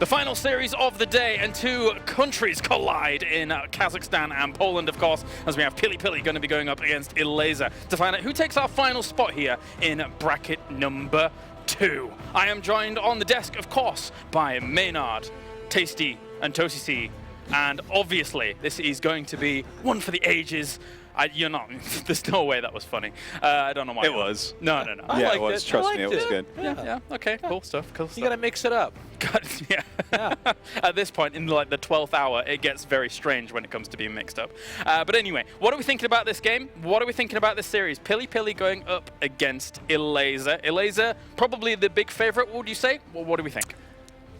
The final series of the day, and two countries collide in Kazakhstan and Poland, of course, as we have PiLiPiLi going to be going up against Elazer to find out who takes our final spot here in bracket number 2. I am joined on the desk, of course, by Maynard, Tasty, and Tosisi, and obviously this is going to be one for the ages. You're not. There's no way that was funny. I don't know why. It was. No. Yeah, it was. Trust me, it was good. Yeah. Okay. Cool stuff. You gotta mix it up. Yeah. At this point, in like the 12th hour, it gets very strange when it comes to being mixed up. But anyway, what are we thinking about this game? What are we thinking about this series? PiLiPiLi going up against Elazer. Elazer, probably the big favorite, would you say? Well, what do we think?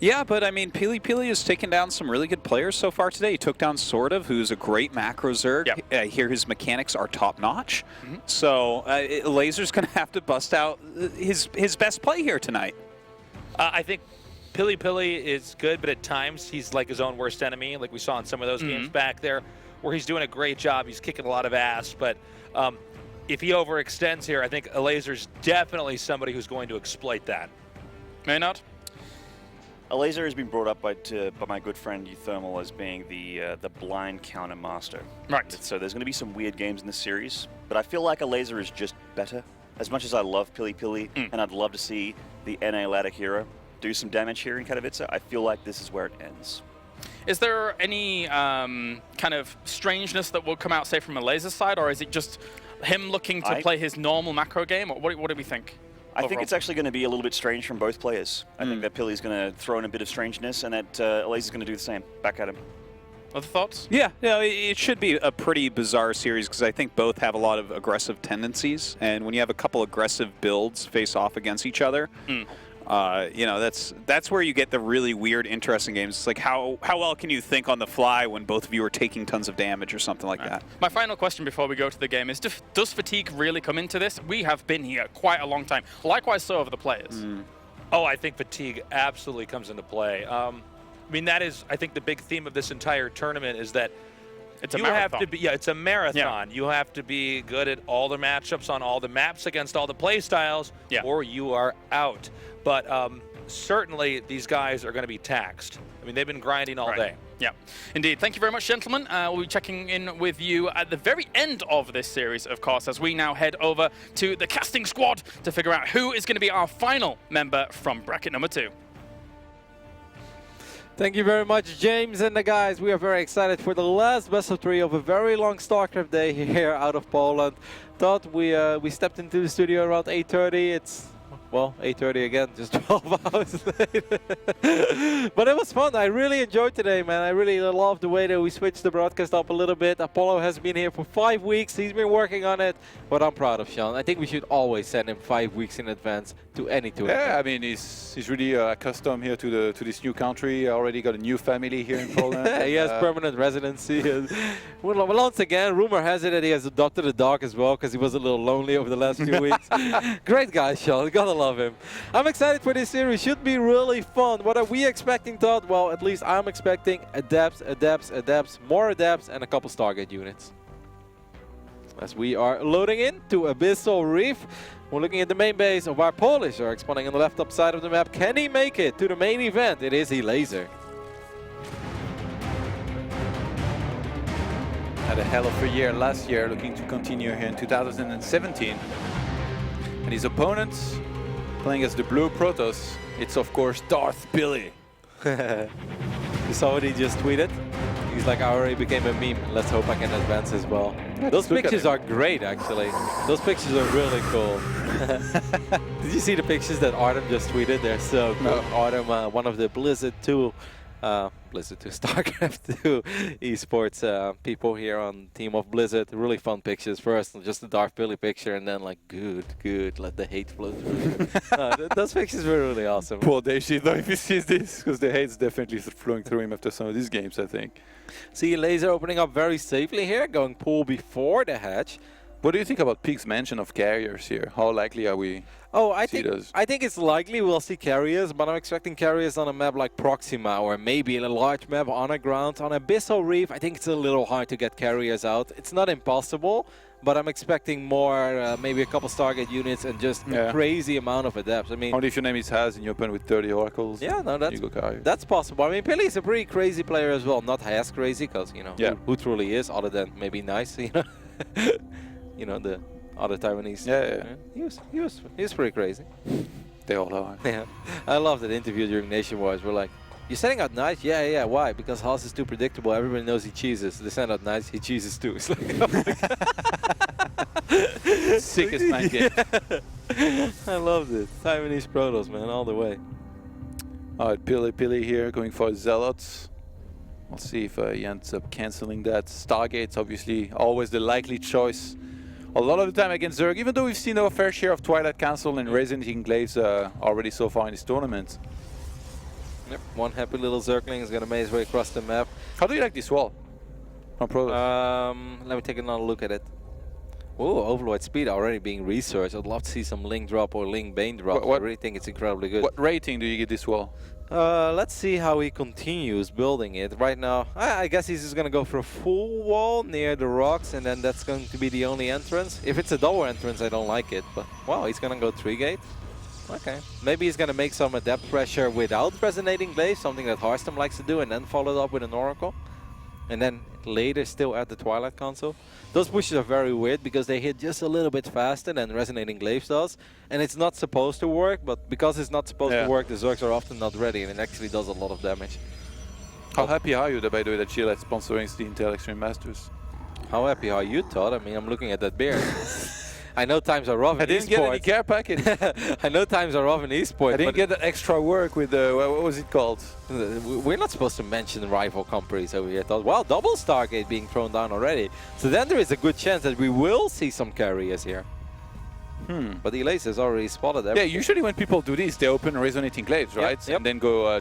Yeah, but I mean, PiLiPiLi has taken down some really good players so far today. He took down Sortiv, who's a great macro Zerg. Yep. I hear his mechanics are top-notch. So Elazer's going to have to bust out his best play here tonight. I think PiLiPiLi is good, but at times he's like his own worst enemy, like we saw in some of those games back there, where he's doing a great job. He's kicking a lot of ass, but if he overextends here, I think Elazer's definitely somebody who's going to exploit that. Maynard? Elazer has been brought up by my good friend Euthermal as being the blind counter master. Right. So there's going to be some weird games in this series, but I feel like Elazer is just better. As much as I love PiLiPiLi, and I'd love to see the NA ladder hero do some damage here in Katowice, I feel like this is where it ends. Is there any kind of strangeness that will come out, say, from Elazer's side, or is it just him looking to play his normal macro game? Or what do we think? I think it's actually going to be a little bit strange from both players. I think that Pili's going to throw in a bit of strangeness, and that Elazer's going to do the same. Back at him. Other thoughts? Yeah, it should be a pretty bizarre series because I think both have a lot of aggressive tendencies, and when you have a couple aggressive builds face off against each other, you know, that's where you get the really weird, interesting games. It's like how well can you think on the fly when both of you are taking tons of damage or something like that. My final question before we go to the game is, does fatigue really come into this? We have been here quite a long time. Likewise, so have the players. Oh, I think fatigue absolutely comes into play. I mean, that is, I think, the big theme of this entire tournament is that it's a marathon. Have to be, it's a marathon. You have to be good at all the matchups on all the maps against all the play styles, or you are out. But certainly, these guys are going to be taxed. I mean, they've been grinding all day. Yeah, indeed. Thank you very much, gentlemen. We'll be checking in with you at the very end of this series, of course, as we now head over to the casting squad to figure out who is going to be our final member from bracket number 2. Thank you very much, James and the guys. We are very excited for the last best of 3 of a very long StarCraft day here out of Poland. Thought we stepped into the studio around 8:30. It's, well, 8:30 again, just 12 hours later. But it was fun. I really enjoyed today, man. I really love the way that we switched the broadcast up a little bit. Apollo has been here for 5 weeks. He's been working on it, but I'm proud of Sean. I think we should always send him 5 weeks in advance to any tournament. Yeah, I mean, he's really accustomed here to this new country. Already got a new family here in Poland. He has permanent residency. Well, once again, rumor has it that he has adopted a dog as well because he was a little lonely over the last few weeks. Great guy, Sean. Gotta love him. I'm excited for this series. Should be really fun. What are we expecting, Todd? Well, at least I'm expecting adepts, more adepts, and a couple Stargate units. As we are loading into Abyssal Reef, we're looking at the main base of our Polish Zerg spawning on the left top side of the map. Can he make it to the main event? It is Elazer. Had a hell of a year last year, looking to continue here in 2017. And his opponents, playing as the Blue Protoss, it's of course Darth Billy. You saw what he just tweeted? He's like, I already became a meme. Let's hope I can advance as well. Those pictures are great, actually. Those pictures are really cool. Did you see the pictures that Artem just tweeted? They're so cool. Artem, one of the Blizzard 2, StarCraft 2 esports people here on Team of Blizzard. Really fun pictures. First, just the Darth Billy picture, and then like, good, let the hate flow through. Those pictures were really awesome. Poor Daisy, though, if he sees this, because the hate's definitely flowing through him after some of these games, I think. See Elazer opening up very safely here, going pool before the hatch. What do you think about Peak's mention of carriers here? How likely are we? Oh, I think it's likely we'll see carriers, but I'm expecting carriers on a map like Proxima or maybe a large map on a ground. On Abyssal Reef, I think it's a little hard to get carriers out. It's not impossible, but I'm expecting more, maybe a couple Stargate units and just a crazy amount of adepts. I mean, Only if your name is Has and you open with 30 oracles. yeah, no, you go carry. that's possible. I mean, Pili is a pretty crazy player as well. Not as crazy, because you know who truly is, other than maybe nice. You know, you know the other Taiwanese. He was pretty crazy. They all are. Yeah, I love that interview during Nation Wars. We're like, you're setting out nice? Yeah. Why? Because Haas is too predictable. Everybody knows he cheeses. They send out nice, he cheeses too. It's like, Sickest mind game. I love this. Taiwanese Protoss, man, all the way. All right, PiLiPiLi here going for Zealots. We'll see if he ends up canceling that. Stargate's obviously always the likely choice. A lot of the time against Zerg, even though we've seen our fair share of Twilight Council and Resident Enclaves already so far in this tournament. Yep. One happy little Zergling is going to make his way across the map. How do you like this wall from Protoss? Let me take another look at it. Oh, Overlord speed already being researched. I'd love to see some Link drop or Link Bane drop. I really think it's incredibly good. What rating do you give this wall? Let's see how he continues building it. Right now, I guess he's just going to go for a full wall near the rocks, and then that's going to be the only entrance. If it's a double entrance, I don't like it. But, wow, he's going to go 3-gate. Okay. Maybe he's going to make some adept pressure without Resonating Glaive, something that Hearthstone likes to do, and then follow it up with an Oracle. And then later still at the Twilight Console. Those pushes are very weird because they hit just a little bit faster than Resonating Glaive does. And it's not supposed to work, but because it's not supposed to work, the Zergs are often not ready, and it actually does a lot of damage. How happy are you, by the way, that Gillette sponsoring the Intel Extreme Masters? How happy are you, Todd? I mean, I'm looking at that beard. I know times are rough in esports. I didn't get any care package. I know times are rough in esports. I didn't get the extra work with the, what was it called? We're not supposed to mention rival companies over here. Well, double Stargate being thrown down already. So then there is a good chance that we will see some carriers here. But Elazer has already spotted everything. Yeah, usually when people do this, they open Resonating Glaives, right? Yep. And then go,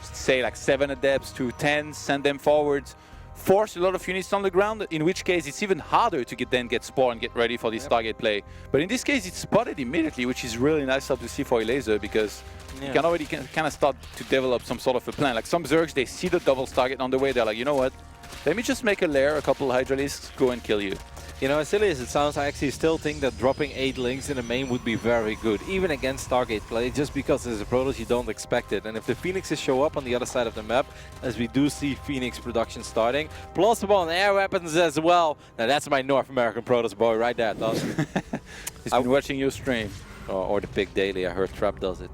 say, like 7 adepts to 10, send them forwards. Force a lot of units on the ground, in which case it's even harder to get spawn and get ready for this Stargate play. But in this case, it's spotted immediately, which is really nice to see for Elazer, because you can already kind of start to develop some sort of a plan. Like some Zergs, they see the double Stargate on the way, they're like, you know what, let me just make a lair, a couple Hydralisks, go and kill you. You know, as silly as it sounds, I actually still think that dropping 8 links in the main would be very good, even against Stargate play, just because as a Protoss you don't expect it. And if the Phoenixes show up on the other side of the map, as we do see Phoenix production starting, plausible on air weapons as well. Now that's my North American Protoss boy right there, Todd. He's been watching your stream. Or the Pig Daily, I heard Trap does it.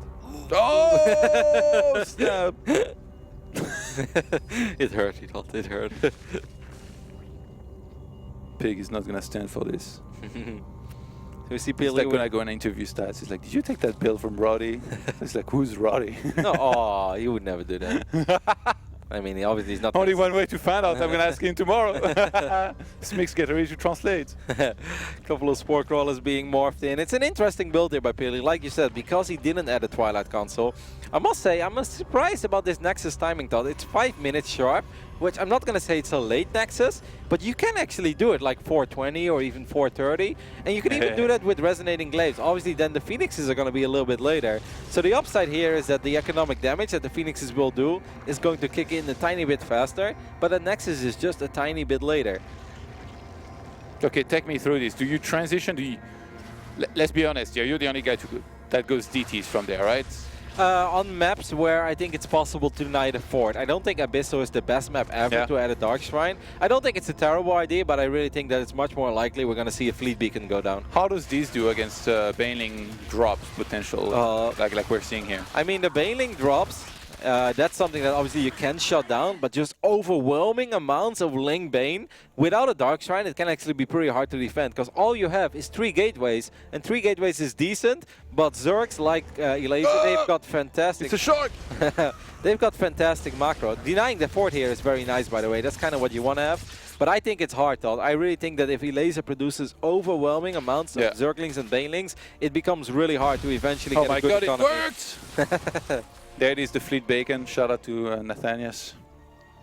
Oh, snap! It hurt, it hurt. Pig is not going to stand for this. We see It's like when I go and interview stats, he's like, did you take that pill from Roddy? It's like, who's Roddy? No, you would never do that. I mean, obviously he's not... Only one way to find out. I'm going to ask him tomorrow. This mix get ready to translate. A couple of Spore Crawlers being morphed in. It's an interesting build here by PiLi. Like you said, because he didn't add a Twilight Console, I must say, I'm surprised about this Nexus timing, Todd. It's 5 minutes sharp, which I'm not going to say it's a late Nexus, but you can actually do it like 4:20 or even 4:30. And you can even do that with Resonating Glaives. Obviously, then the Phoenixes are going to be a little bit later. So the upside here is that the economic damage that the Phoenixes will do is going to kick in a tiny bit faster, but the Nexus is just a tiny bit later. Okay, take me through this. Do you transition? Let's be honest, you're the only guy that goes DTs from there, right? On maps where I think it's possible to deny the fort. I don't think Abysso is the best map ever to add a Dark Shrine. I don't think it's a terrible idea, but I really think that it's much more likely we're going to see a Fleet Beacon go down. How does this do against Baneling drops potential, like we're seeing here? I mean, the Baneling drops, that's something that obviously you can shut down, but just overwhelming amounts of Ling Bane without a Dark Shrine, it can actually be pretty hard to defend, because all you have is 3 gateways, and 3 gateways is decent, but Zergs like Elazer, they've got fantastic... It's a shark! They've got fantastic macro. Denying the fort here is very nice, by the way. That's kind of what you want to have. But I think it's hard, Todd. I really think that if Elazer produces overwhelming amounts of Zerglings and Banelings, it becomes really hard to eventually get a good economy. Oh my god, it worked! There it is, the Fleet Bacon. Shout out to Nathanias.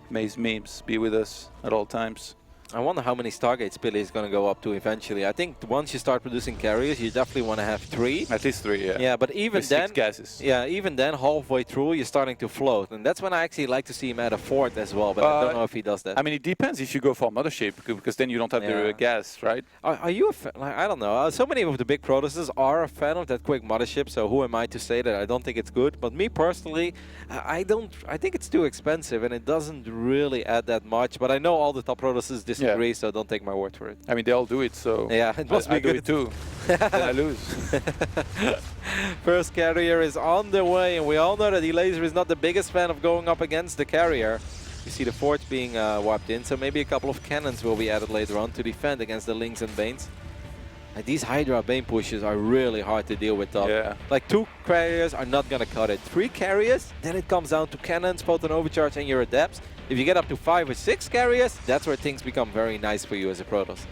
May his memes be with us at all times. I wonder how many Stargates Pili is going to go up to eventually. I think once you start producing carriers, you definitely want to have 3. At least 3, yeah. Yeah, but even With then, 6 gases. yeah, even then, halfway through, you're starting to float, and that's when I actually like to see him add a 4th as well. But I don't know if he does that. I mean, it depends if you go for mothership, because then you don't have the gas, right? Are you a fan? Like, I don't know. So many of the big Protoses are a fan of that quick mothership. So who am I to say that I don't think it's good? But me personally, I don't. I think it's too expensive, and it doesn't really add that much. But I know all the top Protoses disagree, so don't take my word for it. I mean, they all do it, so yeah, it must be do good it too. Then I lose. First carrier is on the way, and we all know that Elazer is not the biggest fan of going up against the carrier. You see the fort being wiped in, so maybe a couple of cannons will be added later on to defend against the Lynx and Banes. And these Hydra Bane pushes are really hard to deal with, though. Yeah. Like 2 carriers are not gonna cut it. 3 carriers, then it comes down to cannons, potent overcharge, and your adepts. If you get up to 5 or 6 carriers, that's where things become very nice for you as a Protoss.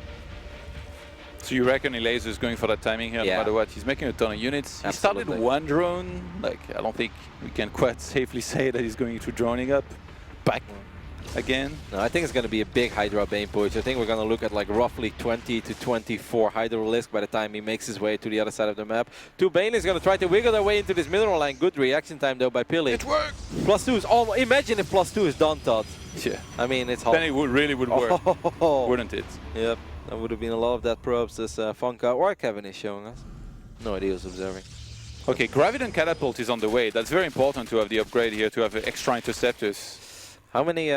So you reckon Elazer is going for that timing here, no matter what? He's making a ton of units. Absolutely. He started 1 drone. Like, I don't think we can quite safely say that he's going to droning up back again. No, I think it's going to be a big Hydra Bane push. I think we're going to look at like roughly 20 to 24 Hydralisk by the time he makes his way to the other side of the map. 2 Bane is going to try to wiggle their way into this mineral line. Good reaction time though by Pili. It worked! +2 is almost... Imagine if +2 is done, Todd. Yeah. I mean, it's hard. Then it really would work, wouldn't it? Yep. That would have been a lot of that probes as Funka or Kevin is showing us. No idea who's observing. Okay, Graviton Catapult is on the way. That's very important to have the upgrade here, to have extra interceptors. How many...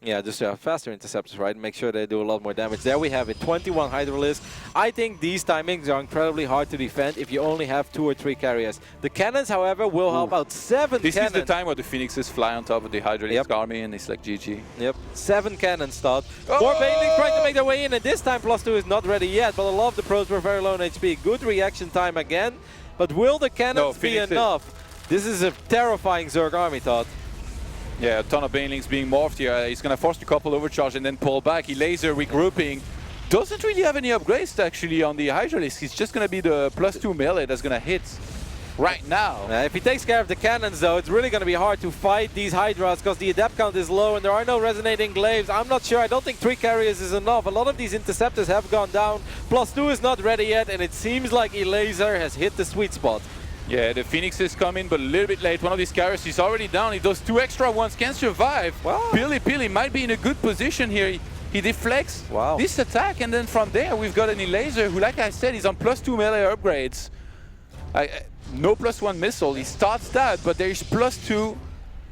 Yeah, just faster interceptors, right? Make sure they do a lot more damage. There we have it, 21 Hydralisk. I think these timings are incredibly hard to defend if you only have 2 or 3 carriers. The cannons, however, will help out 7 This cannons. is the time where the Phoenixes fly on top of the Hydralisk army and it's like GG. Yep, 7 cannons start. More Banelings trying to make their way in, and this time +2 is not ready yet, but a lot of the pros were very low on HP. Good reaction time again, but will the cannons be enough? This is a terrifying Zerg army, Todd. Yeah, a ton of Banelings being morphed here. He's going to force the couple overcharge and then pull back. Elazer regrouping. Doesn't really have any upgrades actually on the Hydralisk. He's just going to be the +2 melee that's going to hit right now. If he takes care of the cannons though, it's really going to be hard to fight these Hydras because the adept count is low and there are no resonating glaives. I'm not sure. I don't think 3 carriers is enough. A lot of these interceptors have gone down. +2 is not ready yet, and it seems like Elazer has hit the sweet spot. Yeah, the Phoenix is coming, but a little bit late. One of these carriers is already down. He does 2 extra ones, can survive. Wow. PiLiPiLi might be in a good position here. He deflects this attack, and then from there we've got an Elazer who, like I said, is on +2 melee upgrades. No +1 missile. He starts that, but there is +2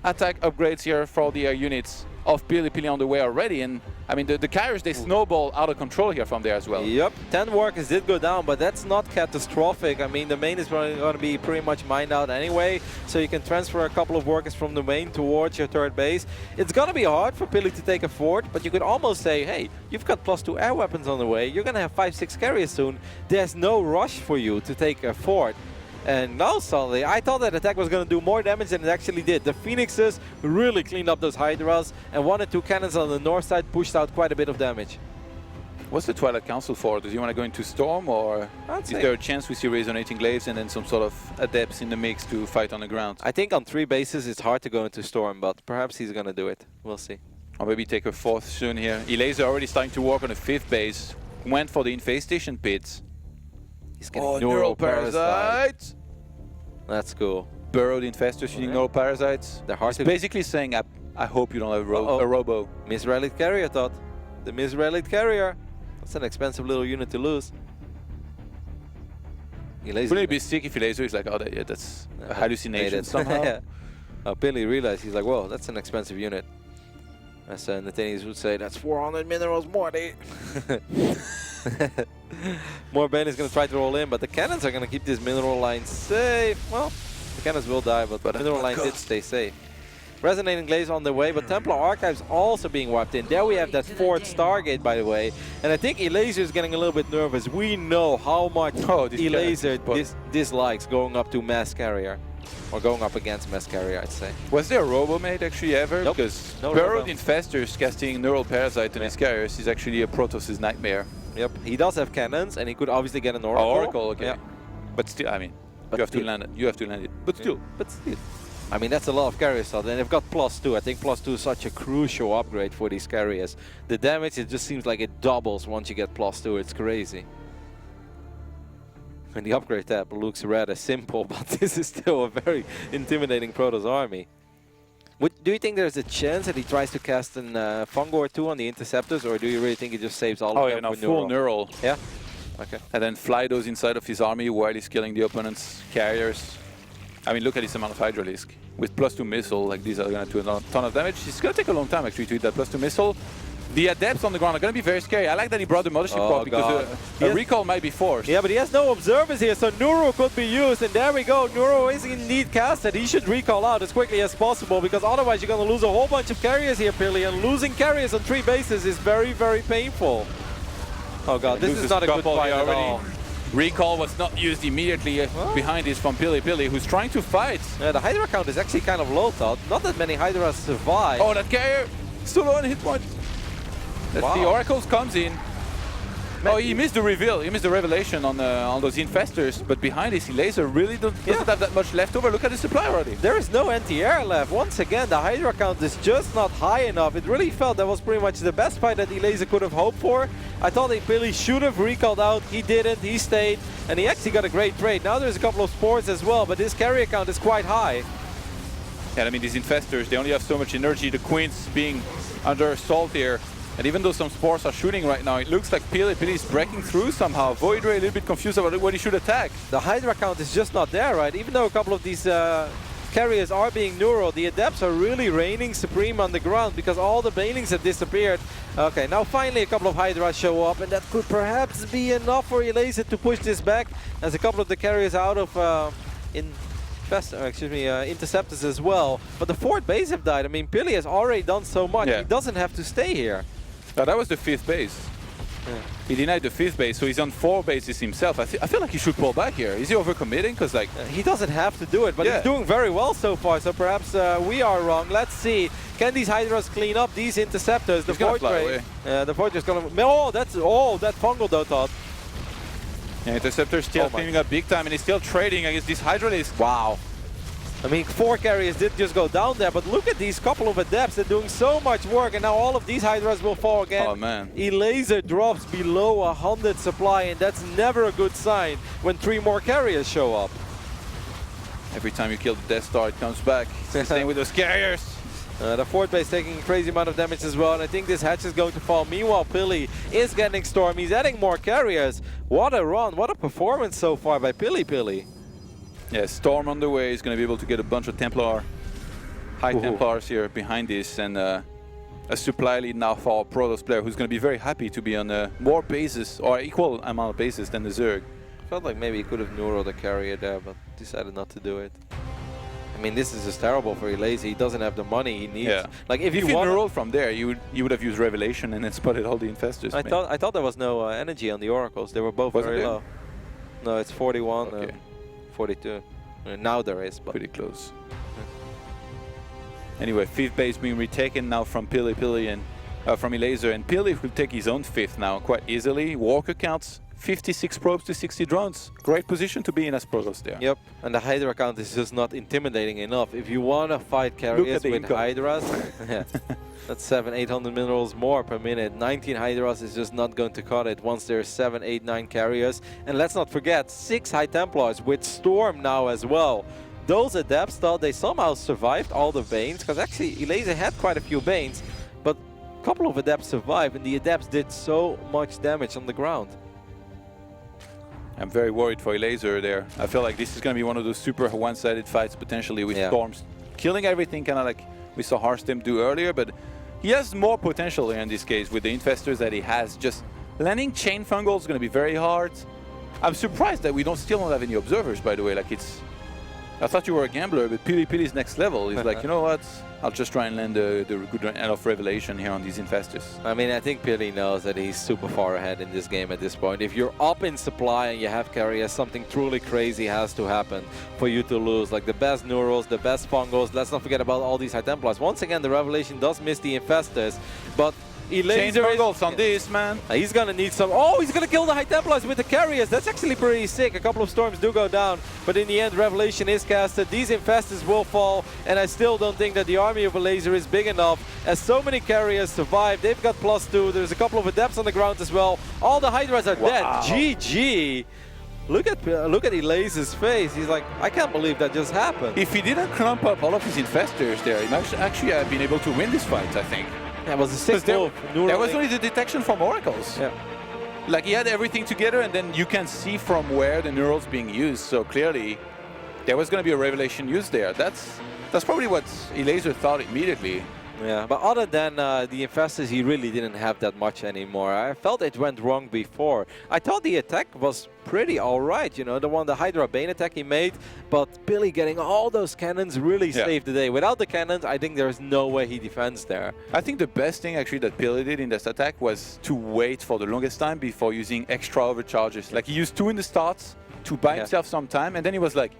attack upgrades here for the units of PiLiPiLi on the way already. And I mean, the carriers, they snowball out of control here from there as well. Yep, 10 workers did go down, but that's not catastrophic. I mean, the main is going to be pretty much mined out anyway, so you can transfer a couple of workers from the main towards your third base. It's going to be hard for Pili to take a fort, but you could almost say, hey, you've got +2 air weapons on the way. You're going to have 5-6 carriers soon. There's no rush for you to take a fort. And now suddenly, I thought that attack was going to do more damage than it actually did. The Phoenixes really cleaned up those Hydras, and 1 or 2 cannons on the north side pushed out quite a bit of damage. What's the Twilight Council for? Does he want to go into Storm, or is there a chance we see Resonating Glaives and then some sort of Adepts in the mix to fight on the ground? I think on 3 bases it's hard to go into Storm, but perhaps he's going to do it. We'll see. Or maybe take a 4th soon here. Elazer already starting to work on a 5th base. Went for the infestation pits. He's getting neural parasites. That's cool. Burrowed infestors shooting neural parasites. They're hard to... basically saying, I hope you don't have a robo. Misrelied carrier, Todd. The misrelied carrier. That's an expensive little unit to lose. Wouldn't it be sick if Elazer is like, oh, that's a hallucination somehow? Yeah. Pili realized, he's like, whoa, that's an expensive unit. As Nathanis would say, that's 400 minerals more, dude. More Bane is going to try to roll in, but the cannons are going to keep this mineral line safe. Well, the cannons will die, but the mineral line did stay safe. Resonating Glaives on the way, but Templar Archives also being wiped in. There we have that 4th Stargate, by the way. And I think Elazer is getting a little bit nervous. We know how much Elazer dislikes going up to Mass Carrier. Or going up against Mass Carrier, I'd say. Was there a robo-mate actually ever? Nope. Because no Burrowed Infestors casting Neural Parasite on his carriers is actually a Protoss' nightmare. Yep, he does have cannons, and he could obviously get an Oracle. Oracle, okay. Yeah. But still, I mean, you have to land it. You have to land it. But still. I mean, that's a lot of carriers, so then they've got +2. I think +2 is such a crucial upgrade for these carriers. The damage, it just seems like it doubles once you get +2. It's crazy. And the upgrade tab looks rather simple, but this is still a very intimidating Protoss army. Do you think there's a chance that he tries to cast an Fungo or 2 on the interceptors, or do you really think he just saves all of them no, for full neural. Yeah? Okay. And then fly those inside of his army while he's killing the opponent's carriers. I mean, look at this amount of Hydralisk. With +2 missile, like these are going to do a ton of damage. It's going to take a long time actually to hit that +2 missile. The adepts on the ground are going to be very scary. I like that he brought the Mothership Prop because a recall might be forced. Yeah, but he has no observers here, so Nuro could be used. And there we go. Nuro is indeed casted. He should recall out as quickly as possible because otherwise you're going to lose a whole bunch of carriers here, Pili. And losing carriers on 3 bases is very, very painful. Oh god, this is not a good fight at all. Recall was not used immediately behind this from PiLiPiLi, who's trying to fight. Yeah, the Hydra count is actually kind of low, Todd. Not that many Hydras survive. Oh, that carrier still on hit point. That's the Oracles comes in. Oh, he missed the reveal. He missed the revelation on those infestors. But behind this, Elazer really doesn't have that much left over. Look at the supply already. There is no anti-air left. Once again, the Hydra count is just not high enough. It really felt that was pretty much the best fight that Elazer could have hoped for. I thought that Pili should have recalled out. He didn't. He stayed. And he actually got a great trade. Now there's a couple of spores as well, but this carrier count is quite high. Yeah, I mean, these infestors, they only have so much energy. The Queens being under assault here. And even though some spores are shooting right now, it looks like PiLiPiLi is breaking through somehow. Void Ray a little bit confused about what he should attack. The Hydra count is just not there, right? Even though a couple of these carriers are being neural, the Adepts are really reigning supreme on the ground because all the Banelings have disappeared. Okay, now finally a couple of Hydras show up, and that could perhaps be enough for Elazer to push this back as a couple of the carriers out of interceptors as well. But the 4th base have died. I mean, Pili has already done so much. Yeah. He doesn't have to stay here. That was the 5th base. Yeah. He denied the 5th base, so he's on 4 bases himself. I feel like he should pull back here. Is he overcommitting? Because like he doesn't have to do it, but he's doing very well so far. So perhaps we are wrong. Let's see. Can these Hydras clean up these interceptors? The Void Ray. The Void is gonna. Oh, that fungal though, Todd. Yeah, Interceptor still cleaning up big time, and he's still trading against these Hydralisks. Wow. I mean, 4 carriers did just go down there, but look at these couple of Adepts. They're doing so much work, and now all of these Hydras will fall again. Oh, man. Elazer drops below 100 supply, and that's never a good sign when 3 more carriers show up. Every time you kill the Death Star, it comes back. Same with those carriers. The 4th base taking a crazy amount of damage as well, and I think this hatch is going to fall. Meanwhile, Pili is getting Storm. He's adding more carriers. What a run. What a performance so far by PiLiPiLi. Yeah, Storm on the way. He's going to be able to get a bunch of high Templars here behind this, and a supply lead now for a Protoss player who's going to be very happy to be on more bases, or equal amount of bases than the Zerg. Felt like maybe he could have neuroed the carrier there, but decided not to do it. I mean, this is just terrible for Elazer. He doesn't have the money he needs. Yeah. Like if you want neural from there, you would have used Revelation and then spotted all the infestors. I thought there was no energy on the Oracles. They were both very low. No, it's 41. Okay. 42. Now there is, but pretty close. Anyway, 5th base being retaken now from PiLiPiLi and from Elazer, and Pili will take his own 5th now quite easily. Walker counts 56 probes to 60 drones. Great position to be in as Protoss there. Yep, and the Hydra count is just not intimidating enough. If you want to fight carriers with Hydras, that's 700-800 minerals more per minute. 19 Hydras is just not going to cut it once there's 7, 8, 9 carriers. And let's not forget, 6 High Templars with Storm now as well. Those Adepts thought they somehow survived all the Banes, because actually Elazer had quite a few Banes, but a couple of Adepts survived, and the Adepts did so much damage on the ground. I'm very worried for Elazer there. I feel like this is going to be one of those super one-sided fights potentially with Storms killing everything, kind of like we saw Harstem do earlier, but he has more potential here in this case with the infestors that he has. Just landing Chain Fungal is going to be very hard. I'm surprised that we still don't have any observers, by the way. Like I thought you were a gambler, but PiLiPiLi's next level is like, you know what? I'll just try and land the good enough Revelation here on these infestors. I mean, I think Pili knows that he's super far ahead in this game at this point. If you're up in supply and you have carriers, something truly crazy has to happen for you to lose. Like the best Neurals, the best Fungals. Let's not forget about all these High Templars. Once again, the Revelation does miss the infestors, but Change the angles on this, man. He's gonna need some. Oh, he's gonna kill the High Templars with the carriers. That's actually pretty sick. A couple of storms do go down, but in the end, Revelation is casted. These infestors will fall, and I still don't think that the army of Elazer is big enough, as so many carriers survive. They've got +2. There's a couple of adepts on the ground as well. All the Hydras are dead. GG. Look at Elazer's face. He's like, I can't believe that just happened. If he didn't clump up all of his infestors there, he might actually have been able to win this fight, I think. That was a sick There move. was only the detection from oracles. Yeah. Like, he had everything together, and then you can see from where the neural's being used. So clearly, there was going to be a revelation used there. That's probably what Elazer thought immediately. Yeah, but other than the infestors, he really didn't have that much anymore. I felt it went wrong before. I thought the attack was pretty alright, you know, the Hydra Bane attack he made, but PiLi getting all those cannons really saved the day. Without the cannons, I think there's no way he defends there. I think the best thing actually that PiLi did in this attack was to wait for the longest time before using extra overcharges. Like, he used 2 in the start to buy himself some time, and then he was like,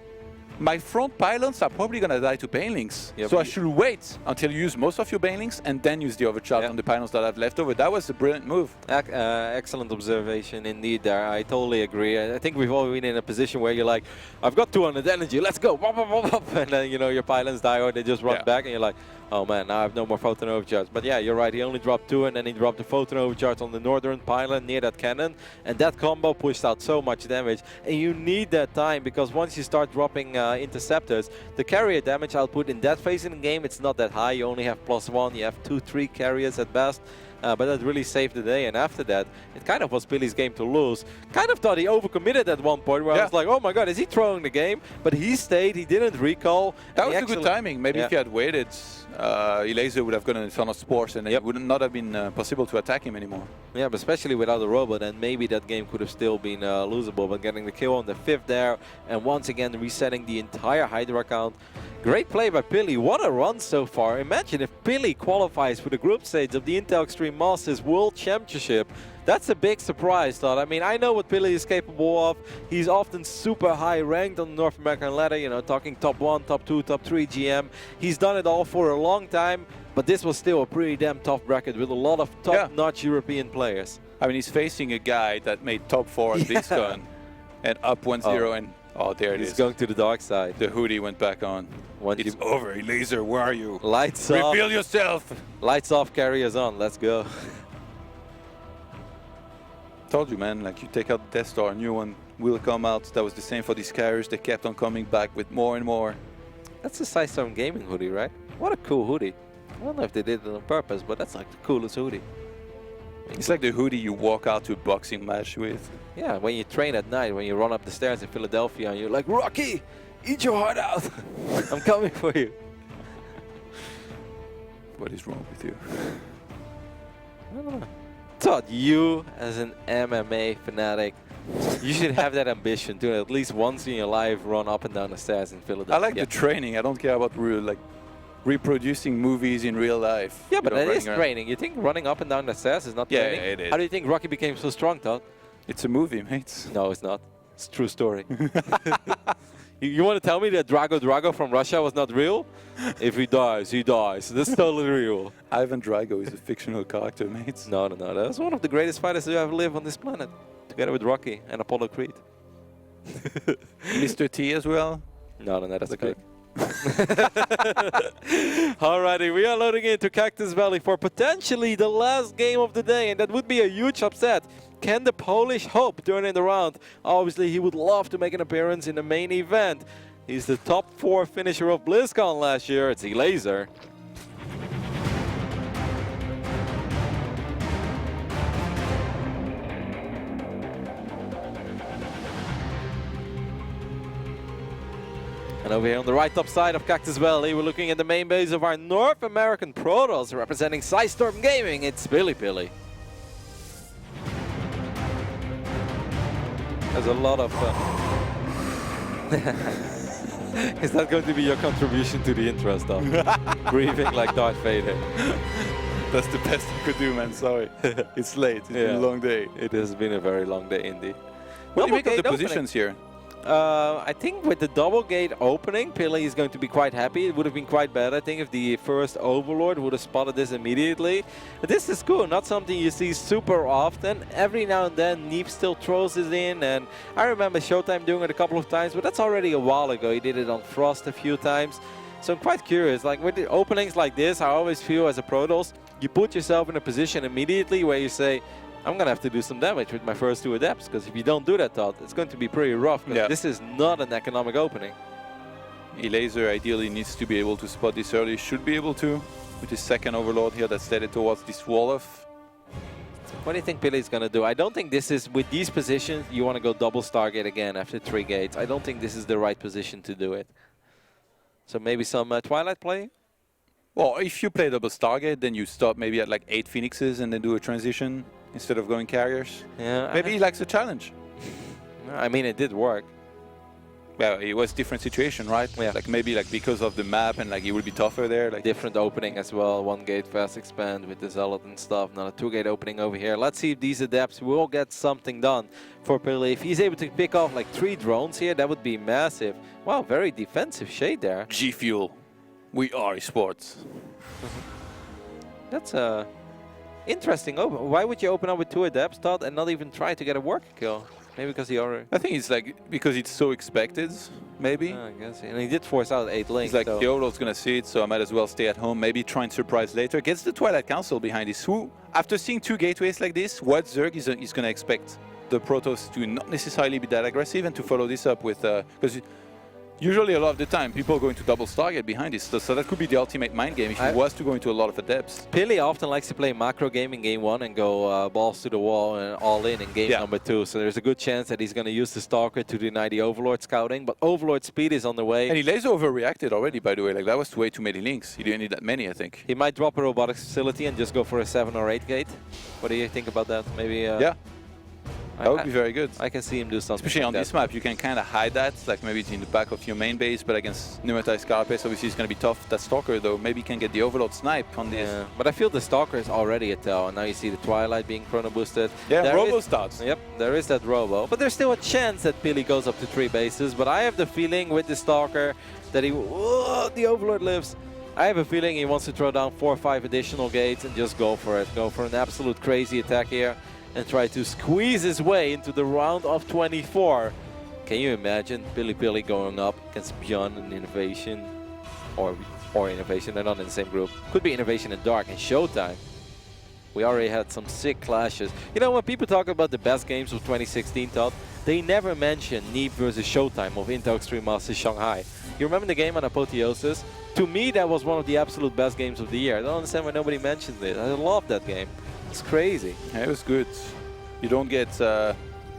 my front pylons are probably going to die to Banelings, so I should wait until you use most of your Banelings and then use the overcharge on the pylons that I've left over. That was a brilliant move. Excellent observation indeed there. I totally agree. I think we've all been in a position where you're like, I've got 200 energy, let's go. And then, you know, your pylons die or they just run back and you're like, oh man, now I have no more photon overcharge. But yeah, you're right, he only dropped 2 and then he dropped the photon overcharge on the northern pylon near that cannon. And that combo pushed out so much damage. And you need that time, because once you start dropping interceptors, the carrier damage output in that phase in the game, it's not that high. You only have +1, you have 2-3 carriers at best. But that really saved the day, and after that, it kind of was PiLi's game to lose. Kind of thought he overcommitted at one point, where I was like, oh my god, is he throwing the game? But he stayed, he didn't recall. That was a good timing. Maybe if he had waited, Elazer would have gotten a ton of spores, and it would not have been possible to attack him anymore. Yeah, but especially without the robot, and maybe that game could have still been losable. But getting the kill on the 5th there, and once again resetting the entire Hydra count. Great play by PiLi. What a run so far. Imagine if PiLi qualifies for the group stage of the Intel Extreme Masters World Championship. That's a big surprise, thought. I mean, I know what PiLi is capable of. He's often super high ranked on the North American ladder, you know, talking top 1, top 2, top 3 GM. He's done it all for a long time, but this was still a pretty damn tough bracket with a lot of top-notch European players. I mean, he's facing a guy that made top 4 at BlizzCon and up 1-0 and... Oh, there it is. He's going to the dark side. The hoodie went back on. It's over, Elazer. Where are you? Lights off. Reveal yourself. Lights off, carriers on. Let's go. Told you, man. Like, you take out the Death Star, a new one will come out. That was the same for these carriers. They kept on coming back with more and more. That's a Sidestorm Gaming hoodie, right? What a cool hoodie. I don't know if they did it on purpose, but that's like the coolest hoodie. It's like the hoodie you walk out to a boxing match with. Yeah, when you train at night, when you run up the stairs in Philadelphia and you're like, Rocky, eat your heart out. I'm coming for you. What is wrong with you? I don't know. Todd, you as an MMA fanatic, you should have that ambition to at least once in your life run up and down the stairs in Philadelphia. I like the training. I don't care about reproducing movies in real life. Yeah, but that is training. You think running up and down the stairs is not training? Yeah, it is. How do you think Rocky became so strong, Todd? It's a movie, mates. No, it's not. It's a true story. You want to tell me that Drago from Russia was not real? If he dies, he dies. That's totally real. Ivan Drago is a fictional character, mates. No. That was one of the greatest fighters to ever live on this planet, together with Rocky and Apollo Creed. Mr. T as well? No, that's fake. Alrighty, we are loading into Cactus Valley for potentially the last game of the day, and that would be a huge upset. Can the Polish Hope turn it around? Obviously, he would love to make an appearance in the main event. He's the top 4 finisher of BlizzCon last year. It's Elazer. And over here on the right top side of Cactus Valley, we're looking at the main base of our North American Protoss representing Sidestorm Gaming. It's PiLiPiLi. There's a lot of... Is that going to be your contribution to the intro stuff? Breathing like Darth Vader. That's the best you could do, man. Sorry. It's late. It's been a long day. It has been a very long day indeed. What do you make of the positions here? I think with the double gate opening, Pili is going to be quite happy. It would have been quite bad, I think, if the first Overlord would have spotted this immediately. But this is cool, not something you see super often. Every now and then, Neep still throws it in, and I remember Showtime doing it a couple of times, but that's already a while ago. He did it on Frost a few times. So I'm quite curious, like with the openings like this, I always feel as a Protoss, you put yourself in a position immediately where you say, I'm going to have to do some damage with my first 2 adepts, because if you don't do that, Todd, it's going to be pretty rough. Yeah. This is not an economic opening. Elazer ideally needs to be able to spot this early, should be able to, with his second Overlord here that's headed towards this wall-off. What do you think Pili is going to do? I don't think this is, with these positions, you want to go double Stargate again after 3 gates. I don't think this is the right position to do it. So maybe some Twilight play? Well, if you play double Stargate, then you stop maybe at like 8 Phoenixes and then do a transition instead of going carriers. Yeah. Maybe he likes a challenge. I mean, it did work. Well, it was different situation, right? Yeah. Like maybe like because of the map and like it would be tougher there. Like Different opening as well. 1 gate fast expand with the Zealot and stuff. Now a 2 gate opening over here. Let's see if these adepts will get something done for Pili. If he's able to pick off like 3 drones here, that would be massive. Wow, very defensive shade there. G Fuel. We are esports. That's interesting. Why would you open up with 2 adepts, Todd, and not even try to get a worker kill? Maybe because he already... I think it's like because it's so expected, maybe. I guess. And he did force out 8 links. He's like, so. the Overlord's gonna see it, so I might as well stay at home, maybe try and surprise later. Gets the Twilight Council behind this. Who, after seeing 2 gateways like this, what Zerg is gonna expect the Protoss to not necessarily be that aggressive and to follow this up with... Because usually a lot of the time, people go into double Stargate behind this, so that could be the ultimate mind game if he was to go into a lot of adepts. Pili often likes to play macro game in game 1 and go balls to the wall and all in game number 2. So there's a good chance that he's going to use the Stalker to deny the Overlord scouting. But Overlord speed is on the way. And Elazer overreacted already, by the way. Like that was way too many links. He didn't need that many, I think. He might drop a robotics facility and just go for a 7 or 8 gate. What do you think about that? Maybe. Yeah. That would be very good. I can see him do something. Especially like on that. this map, you can kind of hide that. Like maybe it's in the back of your main base, but against Pneumatized Carapace, obviously it's going to be tough. That Stalker, though, maybe you can get the Overlord snipe on this. Yeah, but I feel the Stalker is already a tell, and now you see the Twilight being chrono boosted. Yeah, There Robo is- starts. Yep, there is that Robo. But there's still a chance that Pili goes up to 3 bases, but I have the feeling with the Stalker that he... Whoa, the Overlord lives. I have a feeling he wants to throw down 4 or 5 additional gates and just go for it. Go for an absolute crazy attack here and try to squeeze his way into the round of 24. Can you imagine PiLiPiLi going up against Beyond and Innovation? Or Innovation, they're not in the same group. Could be Innovation and Dark and Showtime. We already had some sick clashes. You know, when people talk about the best games of 2016, Todd, they never mention Neep versus Showtime of Intel Extreme Masters Shanghai. You remember the game on Apotheosis? To me, that was one of the absolute best games of the year. I don't understand why nobody mentions it. I love that game. It's crazy. Yeah, it was good. You don't get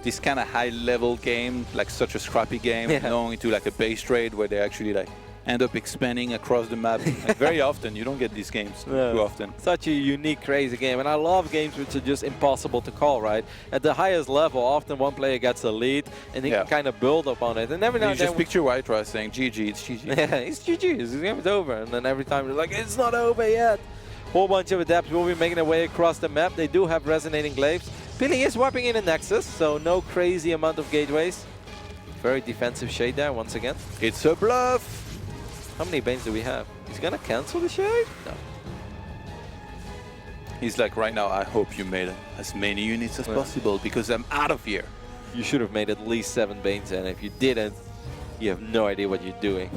this kind of high-level game, like such a scrappy game, going into like a base trade where they actually like end up expanding across the map. Like, very often, you don't get these games too often. Such a unique, crazy game. And I love games which are just impossible to call, right? At the highest level, often one player gets the lead and he can kind of build upon it. And every now You and then... just picture White Rice saying, GG, it's GG. Yeah, it's GG, this game is over. And then every time they're like, it's not over yet. Whole bunch of adepts will be making their way across the map. They do have resonating glaives. Pili is warping in a Nexus, so no crazy amount of gateways. Very defensive shade there once again. It's a bluff. How many Banes do we have? He's gonna cancel the shade? No. He's like, right now, I hope you made as many units as possible because I'm out of here. You should have made at least 7 Banes, and if you didn't, you have no idea what you're doing.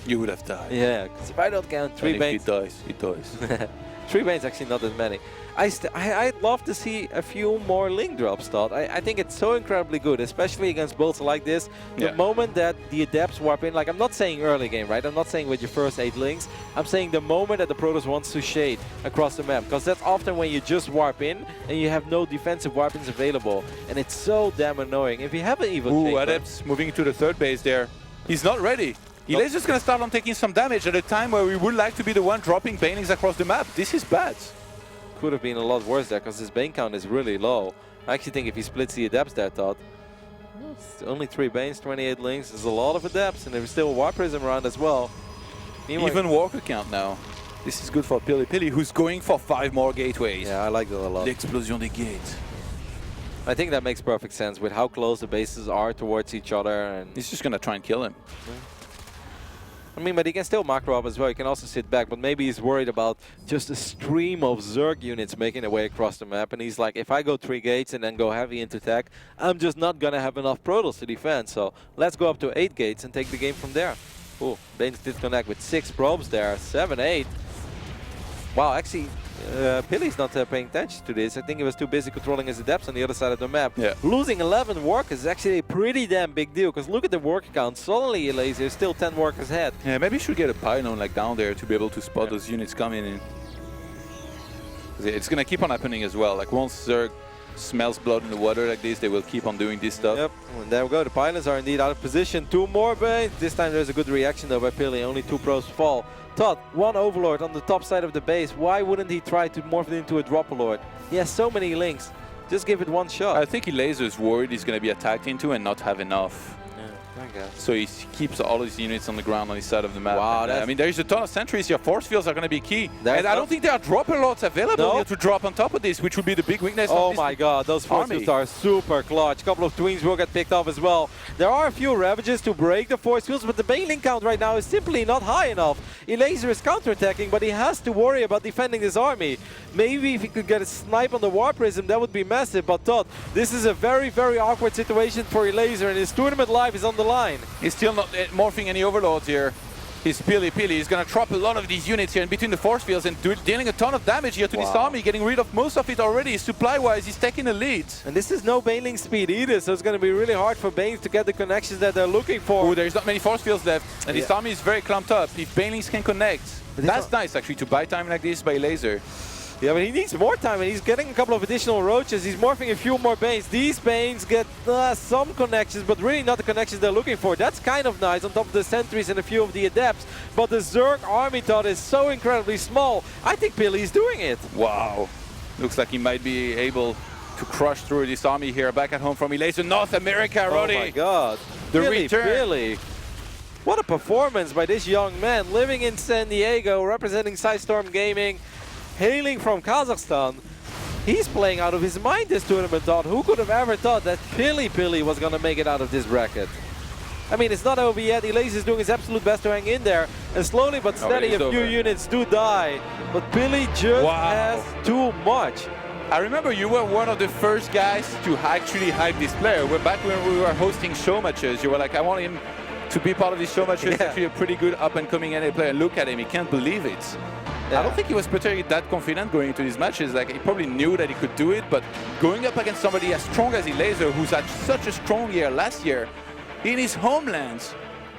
You would have died. Yeah, because if I don't count 3 and Banes... if he dies, he dies. 3 Banes actually not that many. I'd love to see a few more link drops, Todd. I think it's so incredibly good, especially against builds like this. The moment that the adepts warp in, like I'm not saying early game, right? I'm not saying with your first 8 links. I'm saying the moment that the Protoss wants to shade across the map, because that's often when you just warp in and you have no defensive weapons available, and it's so damn annoying. If you have an evil Ooh, adepts moving to the 3rd base there. He's not ready. Elazer's gonna start on taking some damage at a time where we would like to be the one dropping banelings across the map. This is bad. Could have been a lot worse there because his Bane count is really low. I actually think if he splits the adepts there, Todd, it's only 3 Banes, 28 links. There's a lot of adepts, and there's still a War Prism around as well. Meanwhile, even Walker count now. This is good for PiLiPiLi, who's going for 5 more gateways. Yeah, I like that a lot. L'explosion des gates. I think that makes perfect sense with how close the bases are towards each other. And He's just going to try and kill him. I mean, but he can still macro up as well. He can also sit back, but maybe he's worried about just a stream of Zerg units making their way across the map. And he's like, if I go 3 gates and then go heavy into tech, I'm just not going to have enough Protoss to defend. So let's go up to 8 gates and take the game from there. Ooh, Baines did connect with 6 probes there, 7, 8. Wow, actually, PiLi's not paying attention to this. I think he was too busy controlling his adepts on the other side of the map. Yeah. Losing 11 workers is actually a pretty damn big deal, because look at the worker count. Suddenly Elazer is still 10 workers ahead. Yeah, maybe you should get a pylon like down there to be able to spot those units coming in. It's going to keep on happening as well. Like once Zerg smells blood in the water like this, they will keep on doing this stuff. Yep, and there we go. The pylons are indeed out of position. 2 more Banes. This time there's a good reaction though by PiLi. Only 2 pros fall. Todd, 1 Overlord on the top side of the base. Why wouldn't he try to morph it into a Dropper-Lord? He has so many links. Just give it 1 shot. I think Elazer is worried he's going to be attacked into and not have enough. Yeah, I guess. So he keeps all his units on the ground on his side of the map. Wow, And, I mean, there's a ton of sentries here. Force fields are going to be key. That's And I don't think there are dropper lots available here to drop on top of this, which would be the big weakness of Oh this my god, those force army. fields are super clutch. A couple of Twins will get picked off as well. There are a few Ravages to break the force fields, but the Baneling count right now is simply not high enough. Elazer is counterattacking, but he has to worry about defending this army. Maybe if he could get a snipe on the War Prism, that would be massive. But Todd, this is a very, very awkward situation for Elazer, and his tournament life is on the line. He's still not morphing any overlords here. He's PiLiPiLi. He's going to drop a lot of these units here in between the force fields and dealing a ton of damage here to this army, getting rid of most of it already. Supply-wise, he's taking the lead. And this is no Baneling speed either, so it's going to be really hard for Banes to get the connections that they're looking for. Oh, there's not many force fields left, and this army is very clumped up. If Banelings can connect, that's nice actually to buy time like this by Elazer. Yeah, but he needs more time, and he's getting a couple of additional roaches. He's morphing a few more Banes. These Banes get some connections, but really not the connections they're looking for. That's kind of nice on top of the sentries and a few of the adepts. But the Zerg army, Todd, is so incredibly small. I think PiLi is doing it. Wow. Looks like he might be able to crush through this army here back at home from Elazer. North America, Roddy. Oh my god. The PiLiPiLi. return. What a performance by this young man, living in San Diego, representing Sidestorm Gaming, hailing from Kazakhstan. He's playing out of his mind this tournament, Todd. Who could have ever thought that PiLiPiLi was going to make it out of this bracket? I mean, it's not over yet. Elazer is doing his absolute best to hang in there. And slowly but steady, a few units do die. But PiLi just has too much. I remember you were one of the first guys to actually hype this player. We're back when we were hosting show matches. You were like, I want him to be part of these show matches. He's actually a pretty good up-and-coming NA player. Look at him. He can't believe it. I don't think he was particularly that confident going into these matches. Like, he probably knew that he could do it, but going up against somebody as strong as Elazer, who's had such a strong year last year in his homeland,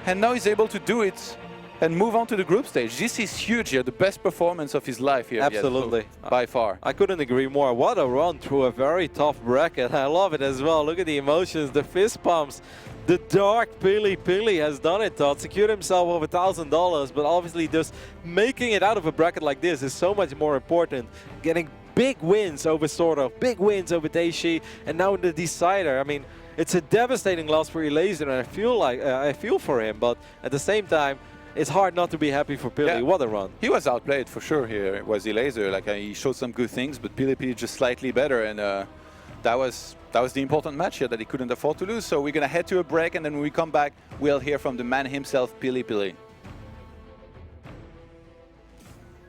and now he's able to do it and move on to the group stage. This is huge here, the best performance of his life here. Absolutely. By far. I couldn't agree more. What a run through a very tough bracket. I love it as well. Look at the emotions, the fist pumps. The dark PiLiPiLi has done it, Todd. Secured himself over $1,000, but obviously just making it out of a bracket like this is so much more important. Getting big wins over Sort-Of, big wins over Taishi, and now in the decider. I mean, it's a devastating loss for Elazer, and I feel for him, but at the same time, it's hard not to be happy for PiLi. Yeah. What a run. He was outplayed for sure here. It was Elazer. Like, he showed some good things, but PiLiPiLi just slightly better, and that was the important match here that he couldn't afford to lose. So we're going to head to a break, and then when we come back, we'll hear from the man himself, PiLiPiLi.